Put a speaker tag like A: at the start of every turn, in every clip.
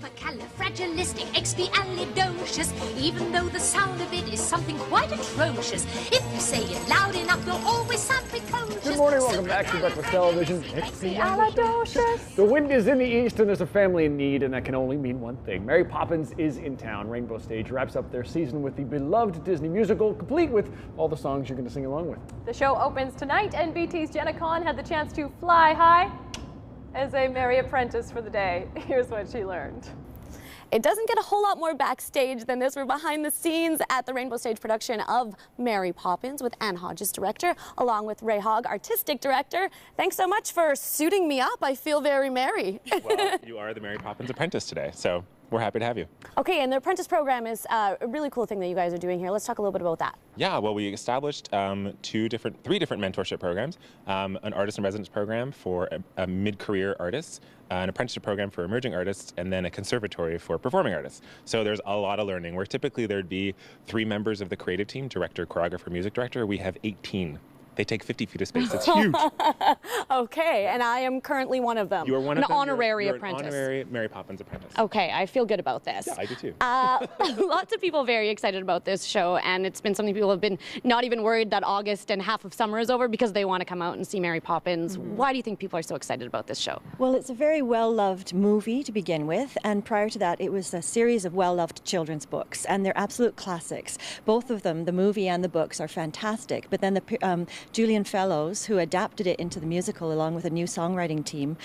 A: Supercalifragilisticexpialidocious, even though the sound of it is something quite atrocious. If you say it loud enough, you'll always sound precocious.
B: Good morning, welcome back to Breakfast Television. Expialidocious. The wind is in the east and there's a family in need, and that can only mean one thing. Mary Poppins is in town. Rainbow Stage wraps up their season with the beloved Disney musical, complete with all the songs you're going to sing along with.
C: The show opens tonight, and BT's Jenna Kahn had the chance to fly high as a merry apprentice for the day. Here's what she learned.
D: It doesn't get a whole lot more backstage than this. We're behind the scenes at the Rainbow Stage production of Mary Poppins with Ann Hodges, director, along with Ray Hogg, artistic director. Thanks so much for suiting me up. I feel very merry.
E: Well, you are the Mary Poppins apprentice today, so we're happy to have you.
D: Okay, and the apprentice program is a really cool thing that you guys are doing here. Let's talk a little bit about that.
E: Yeah, well, we established three different mentorship programs, an artist in residence program for a mid-career artists, an apprenticeship program for emerging artists, and then a conservatory for performing artists. So there's a lot of learning, where typically there'd be 3 members of the creative team, director, choreographer, music director. We have 18. They take 50 feet of space. It's huge.
D: Okay, and I am currently one of them.
E: You are one of them.
D: Honorary
E: you're
D: apprentice.
E: An honorary Mary Poppins apprentice.
D: Okay, I feel good about this.
E: Yeah, I do too.
D: Lots of people very excited about this show, and it's been something people have been not even worried that August and half of summer is over because they want to come out and see Mary Poppins. Why do you think people are so excited about this show?
F: Well, it's a very well-loved movie to begin with, and prior to that it was a series of well-loved children's books, and they're absolute classics. Both of them, the movie and the books, are fantastic, but then the Julian Fellows, who adapted it into the musical along with a new songwriting team,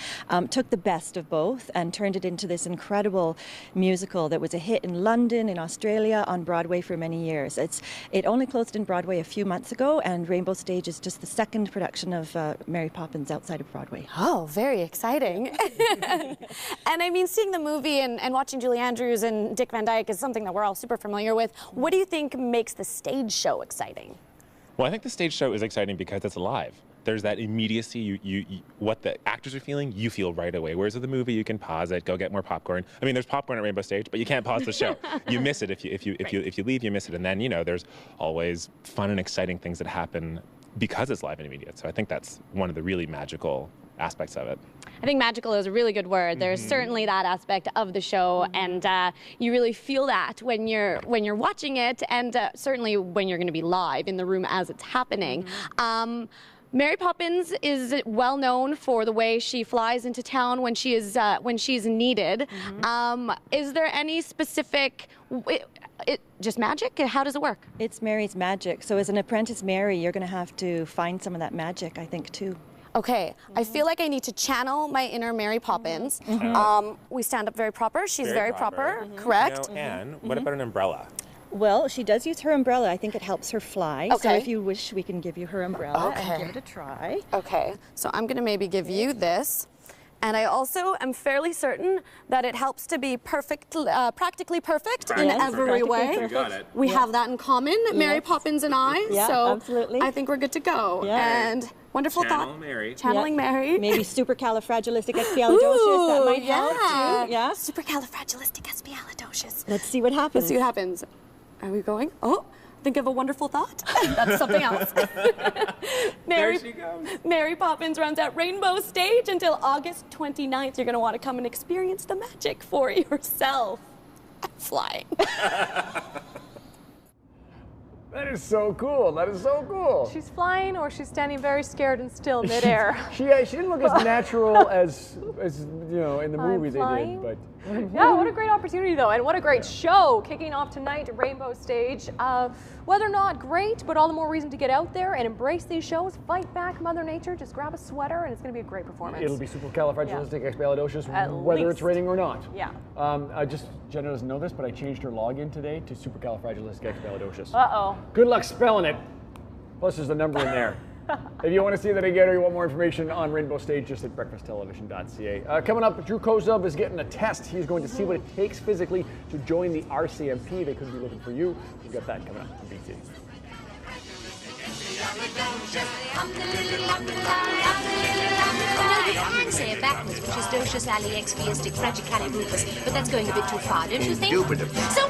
F: took the best of both and turned it into this incredible musical that was a hit in London, in Australia, on Broadway for many years. It only closed in Broadway a few months ago, and Rainbow Stage is just the second production of Mary Poppins outside of Broadway.
D: Oh, very exciting. And I mean, seeing the movie and watching Julie Andrews and Dick Van Dyke is something that we're all super familiar with. What do you think makes the stage show exciting?
E: Well, I think the stage show is exciting because it's live. There's that immediacy. What the actors are feeling, you feel right away. Whereas with the movie, you can pause it, go get more popcorn. I mean, there's popcorn at Rainbow Stage, but you can't pause the show. You miss it if you leave. You miss it, and then there's always fun and exciting things that happen because it's live and immediate. So I think that's one of the really magical aspects of it.
D: I think magical is a really good word. There's certainly that aspect of the show, and you really feel that when you're watching it, and certainly when you're going to be live in the room as it's happening. Mary Poppins is well known for the way she flies into town when she's needed. Is there any specific? Just magic? How does it work?
F: It's Mary's magic. So as an apprentice Mary, you're going to have to find some of that magic, I think, too.
D: Okay, I feel like I need to channel my inner Mary Poppins. We stand up very proper. She's very proper, correct?
E: Anne, what about an umbrella?
F: Well, she does use her umbrella. I think it helps her fly.
D: Okay.
F: So if you wish, we can give you her umbrella and give it a try.
D: Okay, so I'm going to maybe give you this. And I also am fairly certain that it helps to be practically perfect in every way.
E: You got it.
D: We have that in common, Mary Poppins and I.
F: Yeah,
D: so
F: absolutely.
D: I think we're good to go.
F: Yeah.
D: And wonderful thought.
E: Mary.
D: Channeling Mary.
F: Maybe supercalifragilisticexpialidocious. That might help too. Yeah.
D: Supercalifragilisticexpialidocious.
F: Let's see what happens.
D: Let's see what happens. Are we going? Oh, think of a wonderful thought. That's something else.
E: There she goes.
D: Mary Poppins runs at Rainbow Stage until August 29th. You're going to want to come and experience the magic for yourself. I'm flying.
B: That is so cool. That is so cool.
C: She's flying, or she's standing very scared and still midair.
B: She didn't look as natural as in the movie they did, but
C: Yeah, what a great opportunity though, and what a great show kicking off tonight at Rainbow Stage. Whether or not great, but all the more reason to get out there and embrace these shows, fight back Mother Nature, just grab a sweater, and it's going to be a great performance.
B: It'll be supercalifragilisticexpialidocious whether it's raining or not.
C: Yeah.
B: Jenna doesn't know this, but I changed her login today to supercalifragilisticexpialidocious.
C: Uh-oh.
B: Good luck spelling it. Plus there's a number in there. If you want to see that again or you want more information on Rainbow Stage, just at breakfasttelevision.ca. Coming up, Drew Kozub is getting a test. He's going to see what it takes physically to join the RCMP. They could be looking for you. We've got that coming up on BT.
A: You can say it backwards, which is docious, alliexpiastic, fragicalibupus, but that's going a bit too far, don't you think? So